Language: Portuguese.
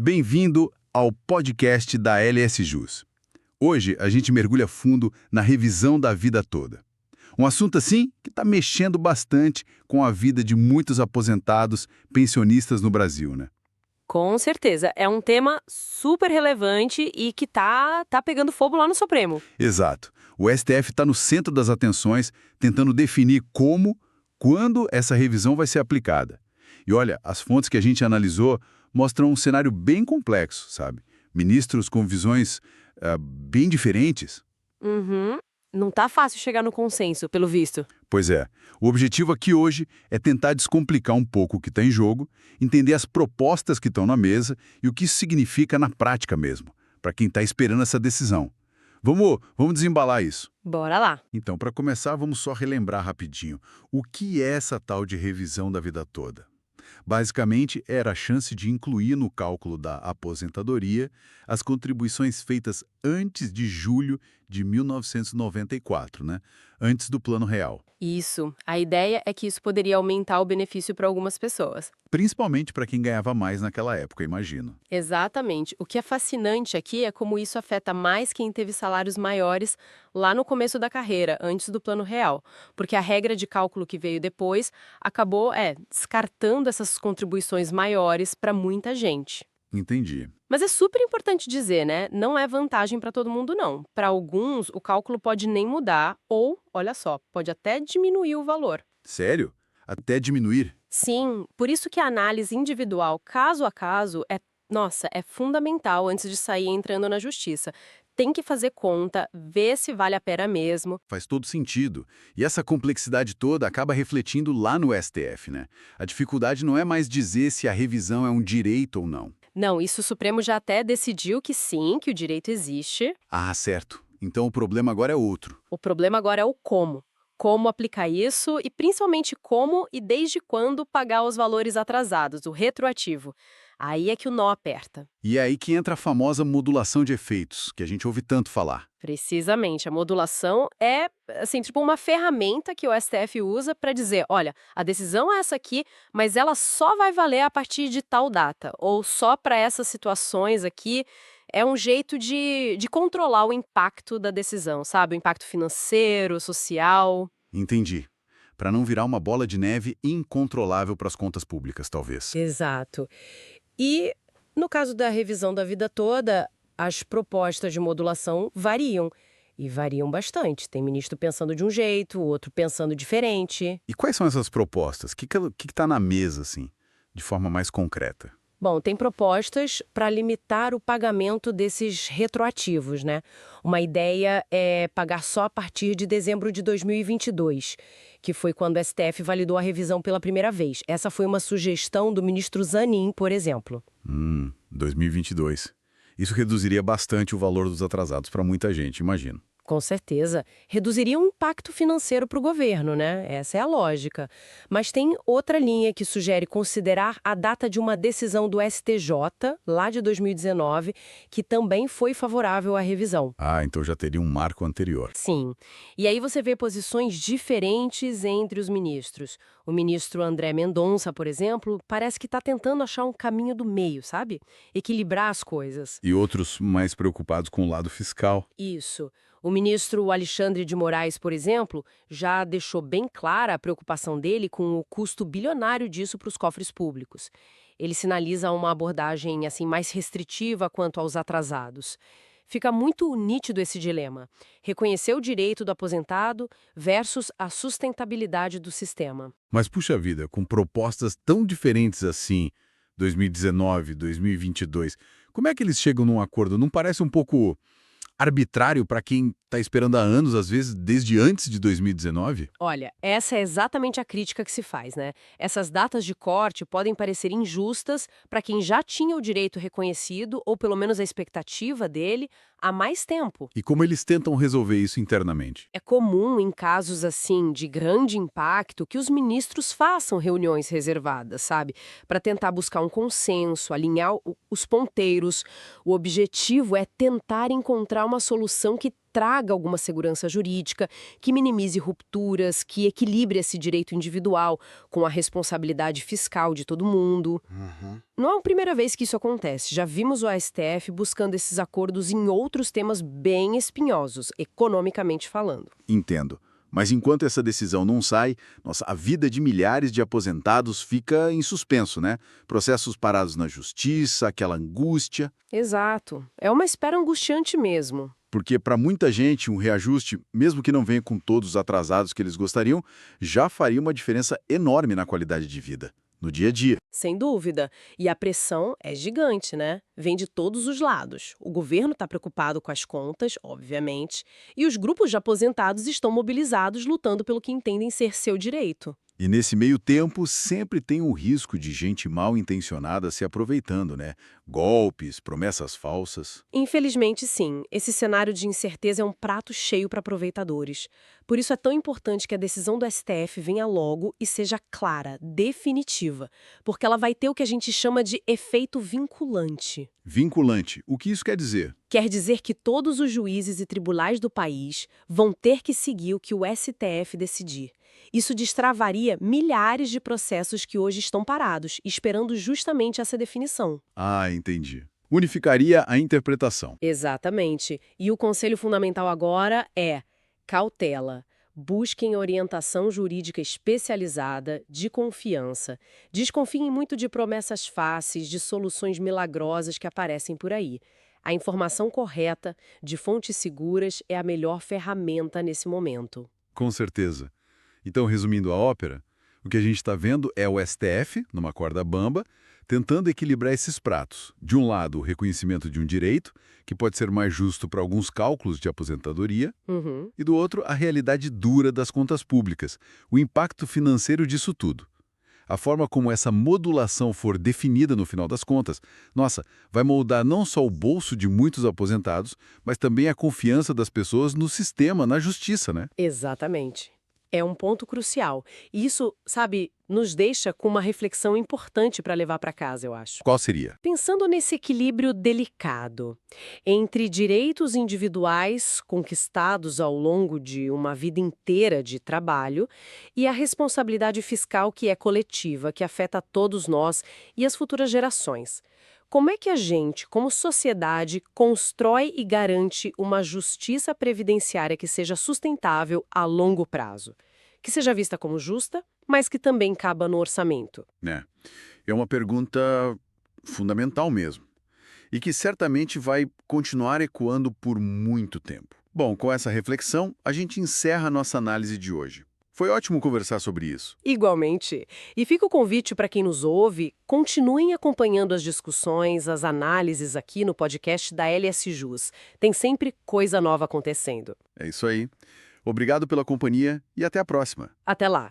Bem-vindo ao podcast da LS Jus. Hoje a gente mergulha fundo na revisão da vida toda. Um assunto assim que está mexendo bastante com a vida de muitos aposentados, pensionistas no Brasil, né? Com certeza. É um tema super relevante e que tá pegando fogo lá no Supremo. Exato. O STF está no centro das atenções, tentando definir como, quando essa revisão vai ser aplicada. E olha, as fontes que a gente analisou mostram um cenário bem complexo, sabe? Ministros com visões bem diferentes. Uhum. Não tá fácil chegar no consenso, pelo visto. Pois é, o objetivo aqui hoje é tentar descomplicar um pouco o que está em jogo, entender as propostas que estão na mesa e o que isso significa na prática mesmo, para quem está esperando essa decisão. Vamos desembalar isso. Bora lá. Então, para começar, vamos só relembrar rapidinho. O que é essa tal de revisão da vida toda? Basicamente, era a chance de incluir no cálculo da aposentadoria as contribuições feitas antes de julho de 1994, né? Antes do Plano Real. Isso. A ideia é que isso poderia aumentar o benefício para algumas pessoas. Principalmente para quem ganhava mais naquela época, imagino. Exatamente. O que é fascinante aqui é como isso afeta mais quem teve salários maiores lá no começo da carreira, antes do Plano Real. Porque a regra de cálculo que veio depois acabou, descartando essas contribuições maiores para muita gente. Entendi. Mas é super importante dizer, né? Não é vantagem para todo mundo, não. Para alguns, o cálculo pode nem mudar ou, olha só, pode até diminuir o valor. Sério? Até diminuir? Sim, por isso que a análise individual, caso a caso, é fundamental antes de sair entrando na justiça. Tem que fazer conta, ver se vale a pena mesmo. Faz todo sentido. E essa complexidade toda acaba refletindo lá no STF, né? A dificuldade não é mais dizer se a revisão é um direito ou não. Não, isso o Supremo já até decidiu que sim, que o direito existe. Ah, certo. Então o problema agora é outro. O problema agora é o como. Como aplicar isso e principalmente como e desde quando pagar os valores atrasados, o retroativo. Aí é que o nó aperta. E é aí que entra a famosa modulação de efeitos, que a gente ouve tanto falar. Precisamente, a modulação é, assim, tipo uma ferramenta que o STF usa para dizer, olha, a decisão é essa aqui, mas ela só vai valer a partir de tal data, ou só para essas situações aqui. É um jeito de controlar o impacto da decisão, sabe? O impacto financeiro, social. Entendi. Para não virar uma bola de neve incontrolável para as contas públicas, talvez. Exato. E, no caso da revisão da vida toda, as propostas de modulação variam. E variam bastante. Tem ministro pensando de um jeito, outro pensando diferente. E quais são essas propostas? O que está na mesa, assim, de forma mais concreta? Bom, tem propostas para limitar o pagamento desses retroativos, né? Uma ideia é pagar só a partir de dezembro de 2022, que foi quando o STF validou a revisão pela primeira vez. Essa foi uma sugestão do ministro Zanin, por exemplo. 2022. Isso reduziria bastante o valor dos atrasados para muita gente, imagino. Com certeza. Reduziria o impacto financeiro para o governo, né? Essa é a lógica. Mas tem outra linha que sugere considerar a data de uma decisão do STJ, lá de 2019, que também foi favorável à revisão. Ah, então já teria um marco anterior. Sim. E aí você vê posições diferentes entre os ministros. O ministro André Mendonça, por exemplo, parece que está tentando achar um caminho do meio, sabe? Equilibrar as coisas. E outros mais preocupados com o lado fiscal. Isso. O ministro Alexandre de Moraes, por exemplo, já deixou bem clara a preocupação dele com o custo bilionário disso para os cofres públicos. Ele sinaliza uma abordagem assim mais restritiva quanto aos atrasados. Fica muito nítido esse dilema. Reconhecer o direito do aposentado versus a sustentabilidade do sistema. Mas, puxa vida, com propostas tão diferentes assim, 2019, 2022, como é que eles chegam num acordo? Não parece um pouco arbitrário para quem está esperando há anos, às vezes desde antes de 2019? Olha, essa é exatamente a crítica que se faz, né? Essas datas de corte podem parecer injustas para quem já tinha o direito reconhecido, ou pelo menos a expectativa dele, há mais tempo. E como eles tentam resolver isso internamente? É comum, em casos assim de grande impacto, que os ministros façam reuniões reservadas, sabe? Para tentar buscar um consenso, alinhar os ponteiros. O objetivo é tentar encontrar uma solução que traga alguma segurança jurídica, que minimize rupturas, que equilibre esse direito individual com a responsabilidade fiscal de todo mundo. Não é a primeira vez que isso acontece. Já vimos o STF buscando esses acordos em outros temas bem espinhosos, economicamente falando. Entendo. Mas enquanto essa decisão não sai, nossa, a vida de milhares de aposentados fica em suspenso, né? Processos parados na justiça, aquela angústia. Exato. É uma espera angustiante mesmo. Porque para muita gente, um reajuste, mesmo que não venha com todos os atrasados que eles gostariam, já faria uma diferença enorme na qualidade de vida, no dia a dia. Sem dúvida. E a pressão é gigante, né? Vem de todos os lados. O governo está preocupado com as contas, obviamente, e os grupos de aposentados estão mobilizados lutando pelo que entendem ser seu direito. E nesse meio tempo, sempre tem o risco de gente mal intencionada se aproveitando, né? Golpes, promessas falsas. Infelizmente, sim. Esse cenário de incerteza é um prato cheio para aproveitadores. Por isso é tão importante que a decisão do STF venha logo e seja clara, definitiva, porque ela vai ter o que a gente chama de efeito vinculante. Vinculante. O que isso quer dizer? Quer dizer que todos os juízes e tribunais do país vão ter que seguir o que o STF decidir. Isso destravaria milhares de processos que hoje estão parados, esperando justamente essa definição. Ah, entendi. Unificaria a interpretação. Exatamente. E o conselho fundamental agora é cautela. Busquem orientação jurídica especializada, de confiança. Desconfiem muito de promessas fáceis, de soluções milagrosas que aparecem por aí. A informação correta, de fontes seguras, é a melhor ferramenta nesse momento. Com certeza. Então, resumindo a ópera, o que a gente está vendo é o STF, numa corda bamba, tentando equilibrar esses pratos. De um lado, o reconhecimento de um direito, que pode ser mais justo para alguns cálculos de aposentadoria, e do outro, a realidade dura das contas públicas, o impacto financeiro disso tudo. A forma como essa modulação for definida no final das contas, nossa, vai moldar não só o bolso de muitos aposentados, mas também a confiança das pessoas no sistema, na justiça, né? Exatamente. É um ponto crucial. E isso, sabe, nos deixa com uma reflexão importante para levar para casa, eu acho. Qual seria? Pensando nesse equilíbrio delicado entre direitos individuais conquistados ao longo de uma vida inteira de trabalho e a responsabilidade fiscal que é coletiva, que afeta todos nós e as futuras gerações. Como é que a gente, como sociedade, constrói e garante uma justiça previdenciária que seja sustentável a longo prazo? Que seja vista como justa, mas que também caba no orçamento. É uma pergunta fundamental mesmo. E que certamente vai continuar ecoando por muito tempo. Bom, com essa reflexão, a gente encerra a nossa análise de hoje. Foi ótimo conversar sobre isso. Igualmente. E fica o convite para quem nos ouve, continuem acompanhando as discussões, as análises aqui no podcast da LS Jus. Tem sempre coisa nova acontecendo. É isso aí. Obrigado pela companhia e até a próxima. Até lá.